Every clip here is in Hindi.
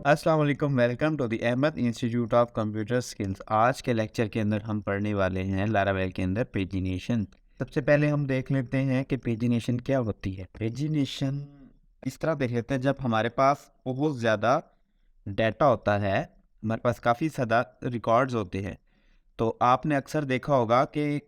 अस्सलाम वालेकुम, welcome to the Ahmad institute of computer skills. आज के लेक्चर के अंदर हम पढ़ने वाले हैं लारावेल के अंदर पेजिनेशन। सबसे पहले हम देख लेते हैं कि पेजिनेशन क्या होती है। पेजिनेशन इस तरह देख लेते हैं, जब हमारे पास बहुत ज़्यादा डाटा होता है, हमारे पास काफ़ी ज़्यादा रिकॉर्ड्स होते हैं, तो आपने अक्सर देखा होगा कि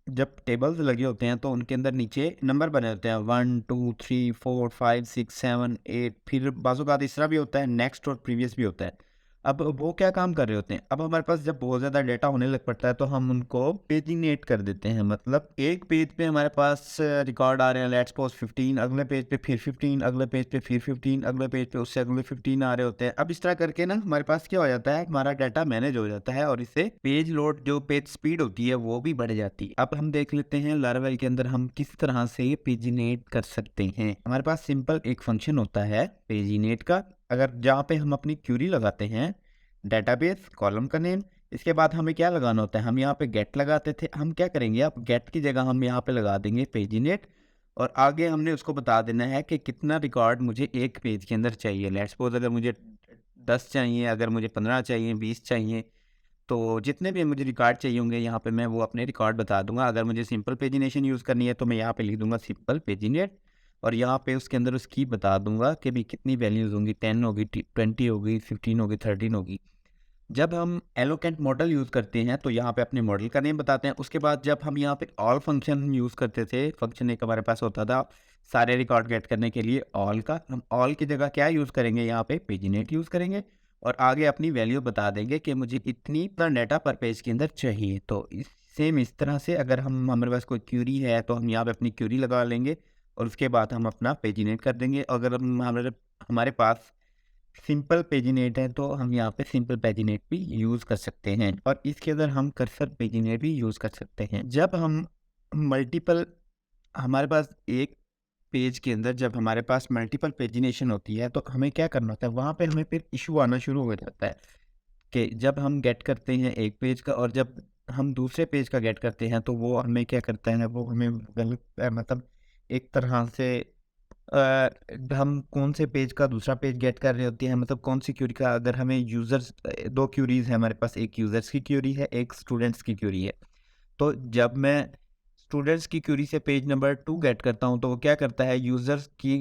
जब टेबल्स लगे होते हैं तो उनके अंदर नीचे नंबर बने होते हैं 1 2 3 4 5 6 7 8, फिर बाजू का इस तरह भी होता है, नेक्स्ट और प्रीवियस भी होता है। अब वो क्या काम कर रहे होते हैं, अब हमारे पास जब बहुत ज़्यादा डेटा होने लग पड़ता है तो हम उनको पेजिनेट कर देते हैं। मतलब एक पेज पे हमारे पास रिकॉर्ड आ रहे हैं, लेट्स सपोज 15, अगले पेज पे फिर 15, अगले पेज पे फिर 15, अगले पेज पे उससे अगले 15 आ रहे होते हैं। अब इस तरह करके ना हमारे पास क्या हो जाता है, हमारा डाटा मैनेज हो जाता है और इससे पेज लोड जो पेज स्पीड होती है वो भी बढ़ जाती है। अब हम देख लेते हैं लारावेल के अंदर हम किस तरह से पेजिनेट कर सकते हैं। हमारे पास सिंपल एक फंक्शन होता है पेजिनेट का, अगर जहाँ पे हम अपनी क्यूरी लगाते हैं, डेटाबेस कॉलम का नेम, इसके बाद हमें क्या लगाना होता है, हम यहाँ पे गेट लगाते थे, हम क्या करेंगे, अब गेट की जगह हम यहाँ पे लगा देंगे पेजिनेट और आगे हमने उसको बता देना है कि कितना रिकॉर्ड मुझे एक पेज के अंदर चाहिए। लेट्स सपोज अगर मुझे 10 चाहिए, अगर मुझे 15 चाहिए, 20 चाहिए, तो जितने भी मुझे रिकॉर्ड चाहिए होंगे यहाँ पे मैं वो अपने रिकॉर्ड बता दूंगा। अगर मुझे सिंपल पेजिनेशन यूज़ करनी है तो मैं यहाँ पे लिख दूंगा सिंपल पेजिनेट और यहाँ पे उसके अंदर उसकी बता दूंगा कि भी कितनी वैल्यूज़ होंगी, 10 होगी, 20 होगी, 15 होगी, 13 होगी। जब हम एलोकेंट मॉडल यूज़ करते हैं तो यहाँ पे अपने मॉडल का नेम बताते हैं। उसके बाद जब हम यहाँ पे ऑल फंक्शन यूज़ करते थे, फंक्शन एक हमारे पास होता था सारे रिकॉर्ड गेट करने के लिए ऑल का, हम ऑल की जगह क्या यूज़ करेंगे, यहाँ पे पेजिनेट यूज़ करेंगे और आगे अपनी वैल्यू बता देंगे कि मुझे इतनी पर डाटा पर पेज के अंदर चाहिए। तो सेम इस तरह से अगर हम हमारे पास कोई क्यूरी है तो हम यहाँ पे अपनी क्यूरी लगा लेंगे और उसके बाद हम अपना पेजिनेट कर देंगे। अगर हम हमारे हमारे पास सिंपल पेजिनेट है तो हम यहाँ पे सिंपल पेजिनेट भी यूज़ कर सकते हैं और इसके अंदर हम कर्सर पेजिनेट भी यूज़ कर सकते हैं। जब हम मल्टीपल हमारे पास एक पेज के अंदर जब हमारे पास मल्टीपल पेजिनेशन होती है तो हमें क्या करना होता है, वहाँ पे हमें फिर इशू आना शुरू हो जाता है कि जब हम गेट करते हैं एक पेज का और जब हम दूसरे पेज का गेट करते हैं तो वो हमें क्या करता है, वो हमें गलत मतलब एक तरह से हम कौन से पेज का दूसरा पेज गेट कर रहे होते हैं, मतलब कौन सी क्यूरी का, अगर हमें यूज़र्स दो क्यूरीज है हमारे पास, एक यूज़र्स की क्यूरी है, एक स्टूडेंट्स की क्यूरी है। तो जब मैं स्टूडेंट्स की क्यूरी से पेज नंबर 2 गेट करता हूँ तो वो क्या करता है, यूज़र्स की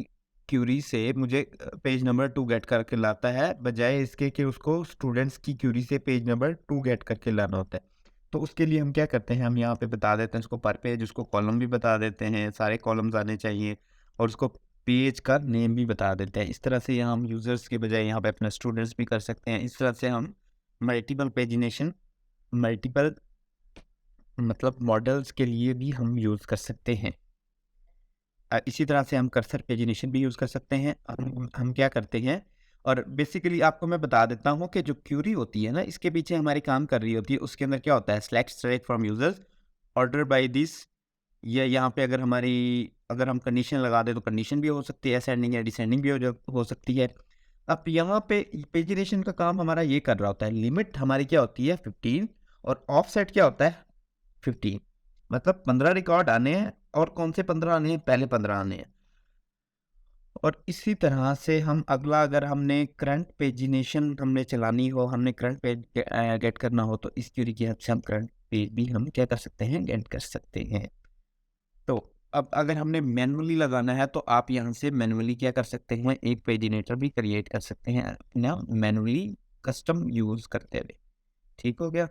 क्यूरी से मुझे पेज नंबर 2 गेट करके लाता है, बजाय इसके कि उसको स्टूडेंट्स की क्यूरी से पेज नंबर 2 गेट करके लाना होता है। तो उसके लिए हम क्या करते हैं, हम यहाँ पे बता देते हैं उसको पर पेज, उसको कॉलम भी बता देते हैं, सारे कॉलम्स आने चाहिए और उसको पेज का नेम भी बता देते हैं। इस तरह से यहाँ हम यूज़र्स के बजाय यहाँ पे अपना स्टूडेंट्स भी कर सकते हैं। इस तरह से हम मल्टीपल पेजिनेशन, मल्टीपल मतलब मॉडल्स के लिए भी हम यूज़ कर सकते हैं। इसी तरह से हम कर्सर पेजिनेशन भी यूज़ कर सकते हैं। हम क्या करते हैं, और बेसिकली आपको मैं बता देता हूँ कि जो क्यूरी होती है ना, इसके पीछे हमारी काम कर रही होती है, उसके अंदर क्या होता है, select from users, order by this, या यहाँ पे अगर हम कंडीशन लगा दें तो कंडीशन भी हो सकती है, असेंडिंग या डिसेंडिंग भी हो सकती है। अब यहाँ पे पेजिनेशन का काम हमारा ये कर रहा होता है, लिमिट हमारी क्या होती है 15 और ऑफसेट क्या होता है 15, मतलब 15 रिकॉर्ड आने हैं और कौन से 15 आने हैं, पहले 15 आने हैं। और इसी तरह से हम अगला, अगर हमने करंट पेजिनेशन हमने चलानी हो, हमने करंट पेज गेट करना हो तो इस क्यूरी की हेल्प से हम करंट पेज भी हम क्या कर सकते हैं, गेट कर सकते हैं। तो अब अगर हमने मैनुअली लगाना है तो आप यहाँ से मैनुअली क्या कर सकते हैं, एक पेजिनेटर भी क्रिएट कर सकते हैं अपना मैनुअली कस्टम यूज़ करते हुए। ठीक हो गया।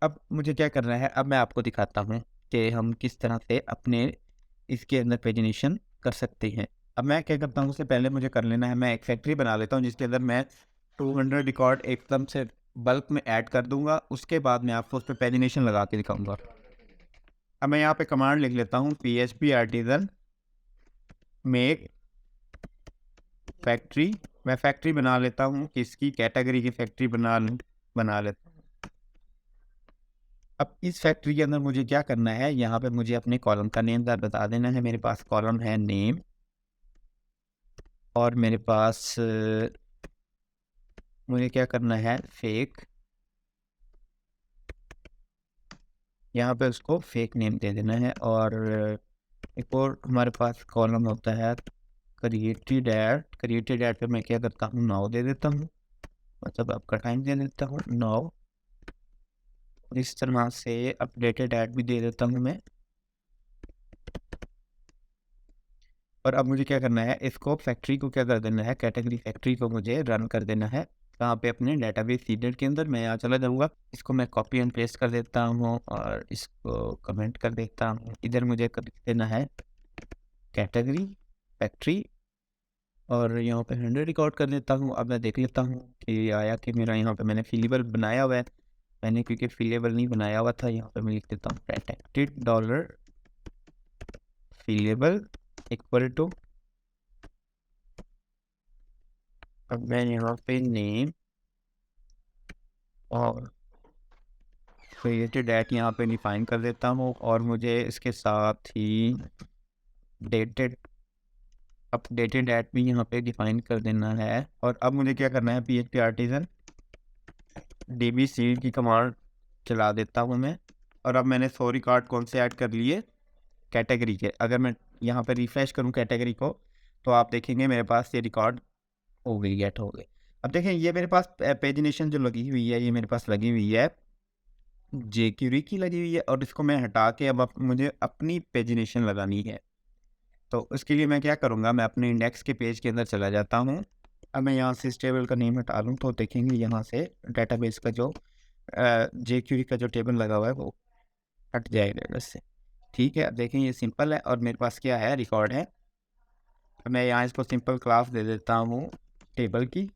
अब मुझे क्या करना है, अब मैं आपको दिखाता हूँ कि हम किस तरह से अपने इसके अंदर पेजिनेशन कर सकते हैं। अब मैं क्या करता हूँ, उससे पहले मुझे कर लेना है, मैं एक फैक्ट्री बना लेता हूँ जिसके अंदर मैं 200 रिकॉर्ड एकदम से बल्क में ऐड कर दूंगा। उसके बाद मैं आपको उस पर पेजिनेशन लगा के दिखाऊंगा। अब मैं यहाँ पे कमांड लिख लेता हूँ PHP आर्टिजन मेक फैक्ट्री। मैं फैक्ट्री बना लेता हूँ, किसकी कैटेगरी की फैक्ट्री बना लेता हूँ। अब इस फैक्ट्री के अंदर मुझे क्या करना है, यहाँ पे मुझे अपने कॉलम का नेम बता देना है। मेरे पास कॉलम है नेम और मेरे पास मुझे क्या करना है, फेक, यहाँ पे उसको फेक नेम दे देना है। और एक और हमारे पास कॉलम होता है क्रिएटेड ऐड पे मैं क्या करता हूँ, नाउ दे देता हूँ, मतलब आपका टाइम दे देता हूँ नाउ। इस तरह से अपडेटेड ऐड भी दे देता हूँ मैं। और अब मुझे क्या करना है, इसको फैक्ट्री को क्या कर देना है, कैटेगरी फैक्ट्री को मुझे रन कर देना है। कहाँ पे, अपने डेटाबेस सीडेड के अंदर। मैं यहाँ चला जाऊँगा, इसको मैं कॉपी एंड पेस्ट कर देता हूँ और इसको कमेंट कर देता हूँ। इधर मुझे कर देना है कैटेगरी फैक्ट्री और यहाँ पे 100 रिकॉर्ड कर देता हूँ। अब मैं देख लेता हूँ कि आया कि मेरा यहाँ पे मैंने फिलेबल बनाया हुआ है। मैंने क्योंकि फिलेबल नहीं बनाया हुआ था, यहाँ पे मैं लिख देता हूँ protected dollar fillable equal to, अब मैं यहाँ पे नेम और क्रिएटेड ऐड यहाँ पे डिफाइन कर देता हूँ और मुझे इसके साथ ही डेटेड अपडेटेड ऐड भी यहाँ पे डिफाइन कर देना है। और अब मुझे क्या करना है, PHP आर्टिजन db सीड की कमांड चला देता हूँ मैं। और अब मैंने 100 रिकॉर्ड कौन से ऐड कर लिए, कैटेगरी के। अगर मैं यहाँ पे रिफ्रेश करूँ कैटेगरी को तो आप देखेंगे मेरे पास ये रिकॉर्ड हो गई, गेट हो गई। अब देखें ये मेरे पास पेजिनेशन जो लगी हुई है, ये मेरे पास लगी हुई है jQuery की लगी हुई है और इसको मैं हटा के अब मुझे अपनी पेजिनेशन लगानी है। तो उसके लिए मैं क्या करूँगा, मैं अपने इंडेक्स के पेज के अंदर चला जाता हूँ। अब मैं यहाँ से इस टेबल का नेम हटा लूँ तो देखेंगे यहाँ से डेटाबेस का जो jQuery का जो टेबल लगा हुआ है वो हट जाएगा इससे। ठीक है, अब देखें ये सिंपल है और मेरे पास क्या है, रिकॉर्ड है। तो मैं यहाँ इसको सिंपल क्लास दे देता हूँ टेबल की।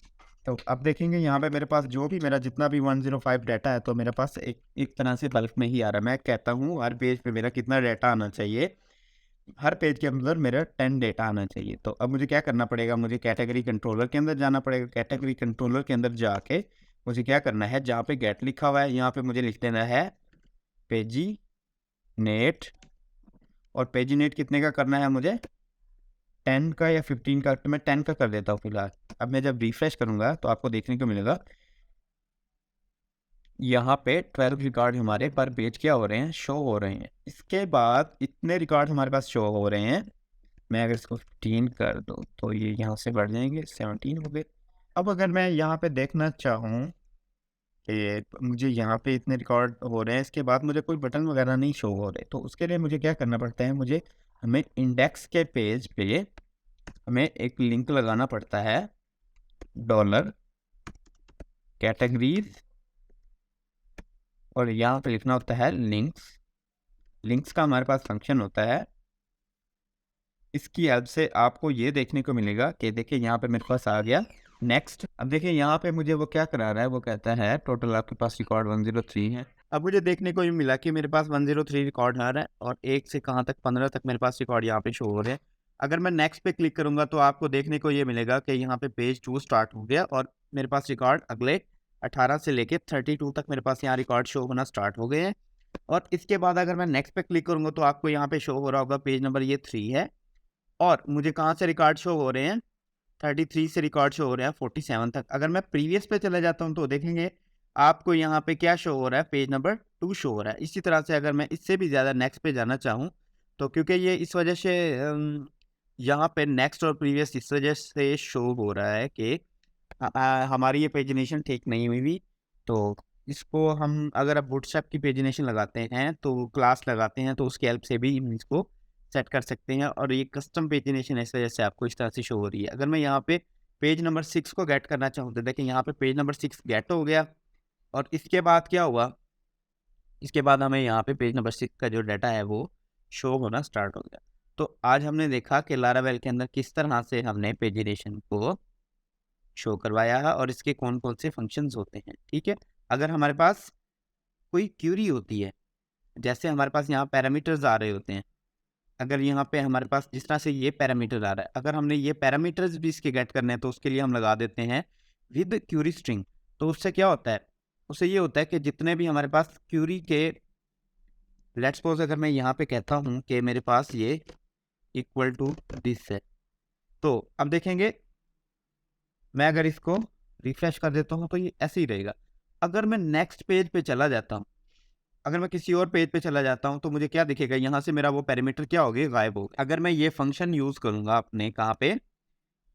तो अब देखेंगे यहाँ पे मेरे पास जो भी मेरा जितना भी 105 डाटा है तो मेरे पास एक तरह से बल्क में ही आ रहा है। मैं कहता हूँ हर पेज पे मेरा कितना डाटा आना चाहिए, हर पेज के अंदर मेरा 10 डेटा आना चाहिए। तो अब मुझे क्या करना पड़ेगा, मुझे कैटेगरी कंट्रोलर के अंदर जाना पड़ेगा। कैटेगरी कंट्रोलर के अंदर जाके मुझे क्या करना है, जहाँ पे गेट लिखा हुआ है यहाँ पे मुझे लिख देना है पेजी नेट। और पेजी नेट कितने का करना है मुझे, 10 का या 15 का। तो मैं 10 का कर देता हूँ फिलहाल। अब मैं जब रिफ्रेश करूँगा तो आपको देखने को मिलेगा यहाँ पे 12 रिकॉर्ड हमारे पर पेज क्या हो रहे हैं, शो हो रहे हैं। इसके बाद इतने रिकॉर्ड हमारे पास शो हो रहे हैं। मैं अगर इसको 15 कर दूँ तो ये यहाँ से बढ़ जाएंगे, 17 हो गए। अब अगर मैं यहाँ पे देखना चाहूँ कि मुझे यहाँ पे इतने रिकॉर्ड हो रहे हैं, इसके बाद मुझे कोई बटन वगैरह नहीं शो हो रहे, तो उसके लिए मुझे क्या करना पड़ता है, हमें इंडेक्स के पेज पे हमें एक लिंक लगाना पड़ता है, डॉलर कैटेगरीज, और यहाँ पे लिखना होता है लिंक्स का हमारे पास फंक्शन होता है। इसकी हेल्प से आपको ये देखने को मिलेगा कि देखिए यहाँ पे मेरे पास आ गया नेक्स्ट। अब देखिए यहाँ पे मुझे वो क्या करा रहा है, वो कहता है टोटल आपके पास रिकॉर्ड 103 है। अब मुझे देखने को ये मिला कि मेरे पास 103 रिकॉर्ड आ रहा है और 1 से कहाँ तक 15 तक मेरे पास रिकॉर्ड यहाँ पे शो हो रहे हैं। अगर मैं नेक्स्ट पे क्लिक करूँगा तो आपको देखने को ये मिलेगा कि यहाँ पे पेज 2 स्टार्ट हो गया और मेरे पास रिकॉर्ड अगले 18 से लेके 32 तक मेरे पास यहाँ रिकॉर्ड शो होना स्टार्ट हो गए हैं। और इसके बाद अगर मैं नेक्स्ट पे क्लिक करूँगा तो आपको यहाँ पे शो हो रहा होगा पेज नंबर ये 3 है। और मुझे कहाँ से रिकॉर्ड शो हो रहे हैं, 33 से रिकॉर्ड शो हो रहे हैं 47 तक। अगर मैं प्रीवियस पे चले जाता हूँ तो देखेंगे आपको यहाँ पे क्या शो हो रहा है, पेज नंबर 2 शो हो रहा है। इसी तरह से अगर मैं इससे भी ज़्यादा नेक्स्ट पे जाना चाहूँ तो क्योंकि ये इस वजह से यहाँ पे नेक्स्ट और प्रीवियस इस वजह से शो हो रहा है कि हमारी ये पेजिनेशन ठीक नहीं हुई। तो इसको हम अगर आप बूटस्ट्रैप की पेजिनेशन लगाते हैं तो क्लास लगाते हैं तो उसकी हेल्प से भी हम इसको सेट कर सकते हैं। और ये कस्टम पेजिनेशन इस वजह से आपको इस तरह से शो हो रही है। अगर मैं यहाँ पे पेज नंबर 6 को गेट करना चाहूँ तो देखें यहाँ पे पेज नंबर 6 गेट हो गया। और इसके बाद क्या हुआ, इसके बाद हमें यहाँ पे पेज नंबर 6 का जो डाटा है वो शो होना स्टार्ट हो गया। तो आज हमने देखा कि लारावेल के अंदर किस तरह से हमने पेजिनेशन को शो करवाया है और इसके कौन कौन से फंक्शंस होते हैं। ठीक है, अगर हमारे पास कोई क्यूरी होती है, जैसे हमारे पास यहाँ पैरामीटर्स आ रहे होते हैं, अगर यहाँ पे हमारे पास जिस तरह से ये पैरामीटर आ रहा है, अगर हमने ये पैरामीटर्स भी इसके गेट करने हैं तो उसके लिए हम लगा देते हैं विद क्यूरी स्ट्रिंग। तो उससे क्या होता है, उससे ये होता है कि जितने भी हमारे पास क्यूरी के, लेट्स सपोज अगर मैं यहाँ पे कहता हूँ कि मेरे पास ये इक्वल टू दिस है, तो अब देखेंगे मैं अगर इसको रिफ्रेश कर देता हूँ तो ये ऐसे ही रहेगा। अगर मैं नेक्स्ट पेज पे चला जाता हूँ, अगर मैं किसी और पेज पे चला जाता हूँ तो मुझे क्या दिखेगा, यहाँ से मेरा वो पैरामीटर क्या हो गया, गायब हो गया। अगर मैं ये फंक्शन यूज़ करूँगा अपने कहाँ पे,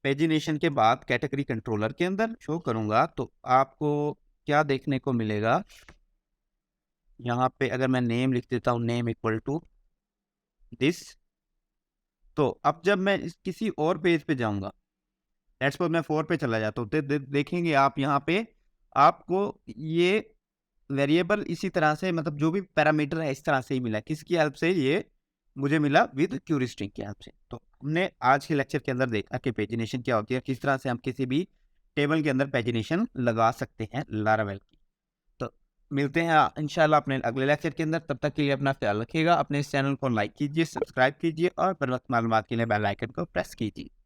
पेजिनेशन के बाद कैटेगरी कंट्रोलर के अंदर शो करूंगा तो आपको क्या देखने को मिलेगा। यहाँ पे अगर मैं नेम लिख देता हूँ, नेम इक्वल टू दिस, तो अब जब मैं किसी और पेज पे जाऊंगा, लेट्स सपोज मैं 4 पे चला जाता हूँ, तो देखेंगे आप यहाँ पे आपको ये वेरिएबल इसी तरह से, मतलब जो भी पैरामीटर है इस तरह से ही मिला। किसकी हेल्प से? ये मुझे मिला विद क्यूरी स्ट्रिंग की हेल्प से। तो हमने आज के लेक्चर के अंदर देखा कि पेजिनेशन क्या होती है, किस तरह से हम किसी भी टेबल के अंदर पेजिनेशन लगा सकते हैं लारावेल की। तो मिलते हैं इंशाल्लाह अपने अगले लेक्चर के अंदर। तब तक के लिए अपना ख्याल रखिएगा, अपने इस चैनल को लाइक कीजिए, सब्सक्राइब कीजिए और बर वक्त मालूमात के लिए बेल आइकन को प्रेस कीजिए।